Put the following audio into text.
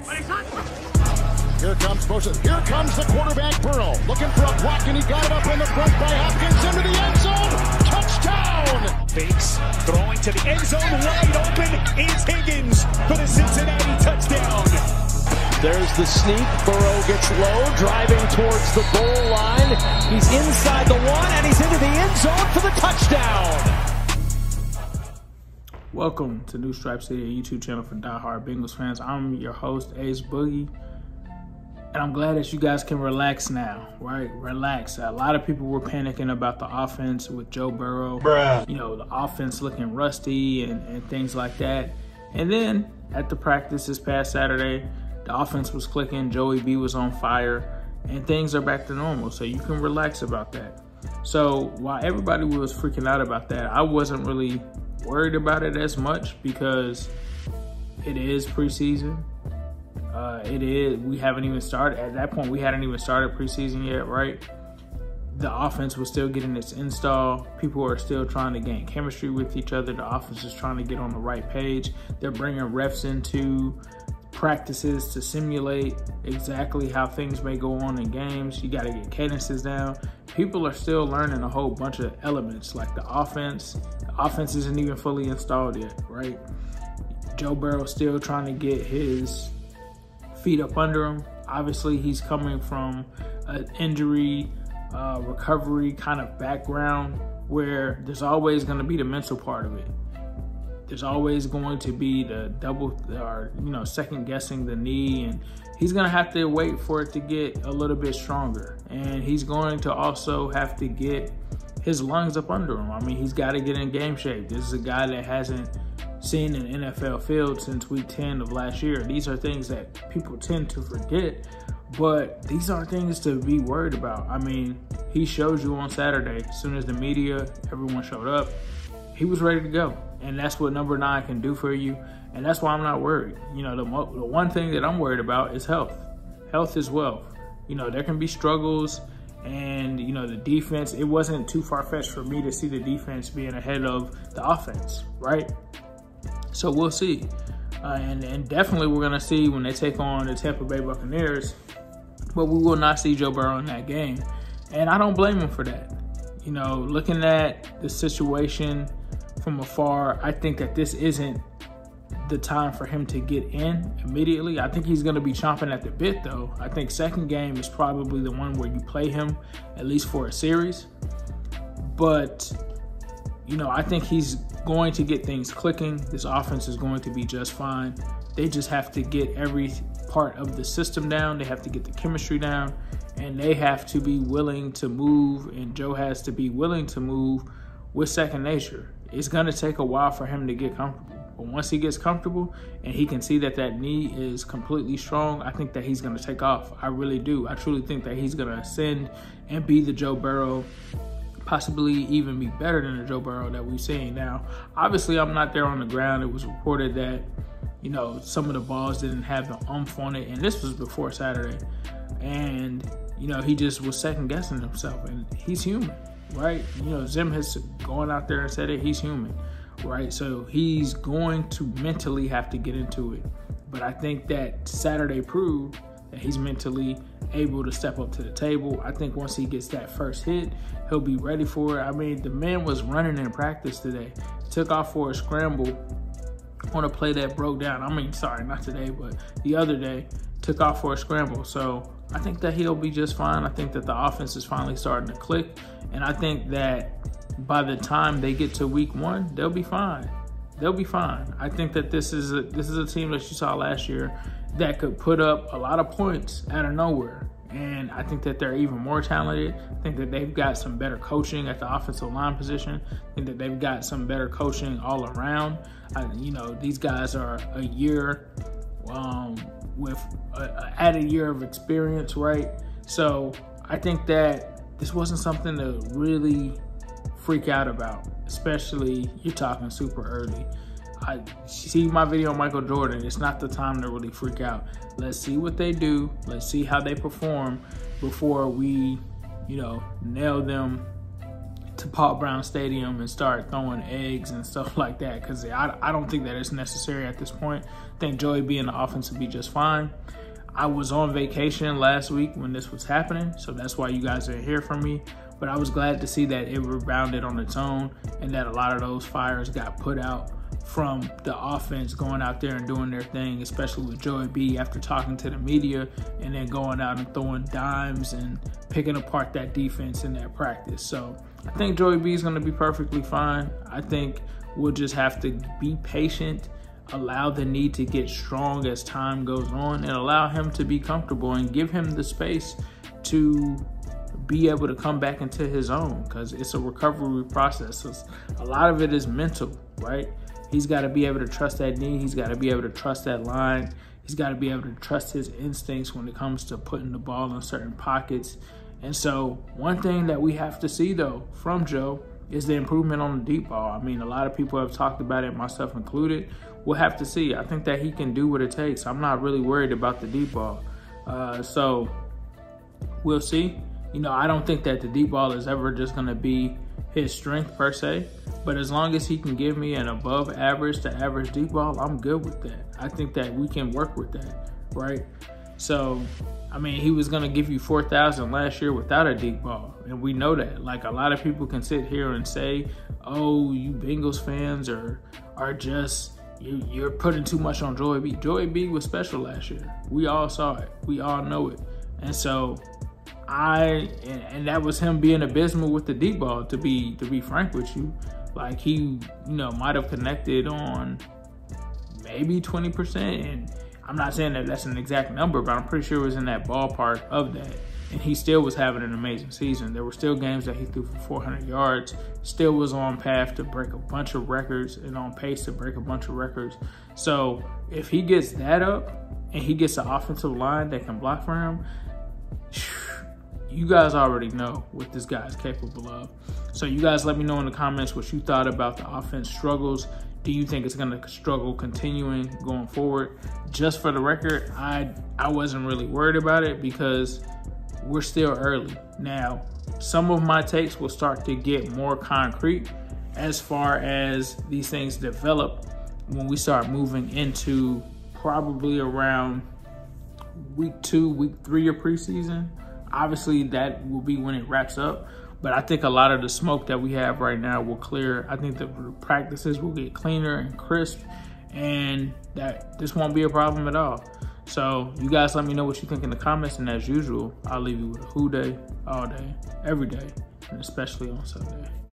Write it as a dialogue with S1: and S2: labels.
S1: Here comes motion. Here comes the quarterback, Burrow. Looking for a block, and he got it up in the front by Hopkins into the end zone. Touchdown!
S2: Fakes, throwing to the end zone. Wide open is Higgins for the Cincinnati touchdown.
S3: There's the sneak. Burrow gets low, driving towards the goal line. He's inside the one, and he's into the end zone for the touchdown.
S4: Welcome to New Stripe City, a YouTube channel for diehard Bengals fans. I'm your host, Ace Boogie. And I'm glad that you guys can relax now, right? Relax. A lot of people were panicking about the offense with Joe Burrow. You know, the offense looking rusty and things like that. And then at the practice this past Saturday, the offense was clicking. Joey B was on fire and things are back to normal. So you can relax about that. So while everybody was freaking out about that, I wasn't really worried about it as much because it is preseason. We haven't even started. At that point, we hadn't even started preseason yet, right? The offense was still getting its install. People are still trying to gain chemistry with each other. The offense is trying to get on the right page. They're bringing refs into practices to simulate exactly how things may go on in games. You got to get cadences down. People are still learning a whole bunch of elements like the offense. The offense isn't even fully installed yet, right? Joe Burrow still trying to get his feet up under him. Obviously, he's coming from an injury recovery kind of background where there's always going to be the mental part of it. There's always going to be the second guessing the knee, and he's going to have to wait for it to get a little bit stronger. And he's going to also have to get his lungs up under him. I mean, he's got to get in game shape. This is a guy that hasn't seen an NFL field since week 10 of last year. These are things that people tend to forget, but these are things to be worried about. I mean, he showed you on Saturday, as soon as the media, everyone showed up, he was ready to go. And that's what number 9 can do for you. And that's why I'm not worried. You know, the one thing that I'm worried about is health. Health is wealth. You know, there can be struggles. And, you know, the defense, it wasn't too far-fetched for me to see the defense being ahead of the offense, right? So we'll see. And definitely we're going to see when they take on the Tampa Bay Buccaneers. But we will not see Joe Burrow in that game. And I don't blame him for that. You know, looking at the situation from afar, I think that this isn't the time for him to get in immediately. I think he's going to be chomping at the bit, though. I think second game is probably the one where you play him, at least for a series. But, you know, I think he's going to get things clicking. This offense is going to be just fine. They just have to get every part of the system down. They have to get the chemistry down, and they have to be willing to move, and Joe has to be willing to move with second nature. It's going to take a while for him to get comfortable. But once he gets comfortable and he can see that that knee is completely strong, I think that he's going to take off. I really do. I truly think that he's going to ascend and be the Joe Burrow, possibly even be better than the Joe Burrow that we've seen. Now, obviously, I'm not there on the ground. It was reported that, you know, some of the balls didn't have the oomph on it, and this was before Saturday. And, you know, he just was second-guessing himself, and he's human, right? You know, Zim has gone out there and said it, he's human, right? So he's going to mentally have to get into it. But I think that Saturday proved that he's mentally able to step up to the table. I think once he gets that first hit, he'll be ready for it. I mean, the man was running in practice today. Took off for a scramble on a play that broke down. I mean, sorry, not today, but the other day, took off for a scramble. So I think that he'll be just fine. I think that the offense is finally starting to click. And I think that by the time they get to week 1, they'll be fine. They'll be fine. I think that this is a team that you saw last year that could put up a lot of points out of nowhere. And I think that they're even more talented. I think that they've got some better coaching at the offensive line position. I think that they've got some better coaching all around. You know, these guys are a year with an added year of experience, right? So I think that this wasn't something to really freak out about, especially you're talking super early. I see my video on Michael Jordan. It's not the time to really freak out. Let's see what they do. Let's see how they perform before we, you know, nail them to Paul Brown Stadium and start throwing eggs and stuff like that, because I don't think that it's necessary at this point. I think Joey B in the offense would be just fine. I was on vacation last week when this was happening, so that's why you guys didn't hear from me. But I was glad to see that it rebounded on its own and that a lot of those fires got put out from the offense going out there and doing their thing, especially with Joey B after talking to the media and then going out and throwing dimes and picking apart that defense in that practice. So I think Joey B is going to be perfectly fine. I think we'll just have to be patient, allow the knee to get strong as time goes on, and allow him to be comfortable and give him the space to be able to come back into his own, because it's a recovery process. So a lot of it is mental, right? He's got to be able to trust that knee. He's got to be able to trust that line. He's got to be able to trust his instincts when it comes to putting the ball in certain pockets. And so one thing that we have to see, though, from Joe is the improvement on the deep ball. I mean, a lot of people have talked about it, myself included. We'll have to see. I think that he can do what it takes. I'm not really worried about the deep ball. So we'll see. You know, I don't think that the deep ball is ever just going to be his strength per se, but as long as he can give me an above average to average deep ball, I'm good with that. I think that we can work with that, right? So, I mean, he was going to give you 4,000 last year without a deep ball, and we know that. Like, a lot of people can sit here and say, oh, you Bengals fans are just, you're putting too much on Joey B. Joey B was special last year. We all saw it. We all know it. And so and that was him being abysmal with the deep ball, to be frank with you. Like, he, you know, might have connected on maybe 20%, and I'm not saying that that's an exact number, but I'm pretty sure it was in that ballpark of that. And he still was having an amazing season. There were still games that he threw for 400 yards, still was on path to break a bunch of records and on pace to break a bunch of records. So if he gets that up and he gets an offensive line that can block for him, you guys already know what this guy is capable of. So you guys let me know in the comments what you thought about the offense struggles. Do you think it's going to struggle continuing going forward? Just for the record, I wasn't really worried about it because we're still early. Now, some of my takes will start to get more concrete as far as these things develop when we start moving into probably around week 2, week 3 of preseason. Obviously, that will be when it wraps up. But I think a lot of the smoke that we have right now will clear. I think the practices will get cleaner and crisp, and that this won't be a problem at all. So you guys let me know what you think in the comments. And as usual, I'll leave you with a who day, all day, every day, and especially on Sunday.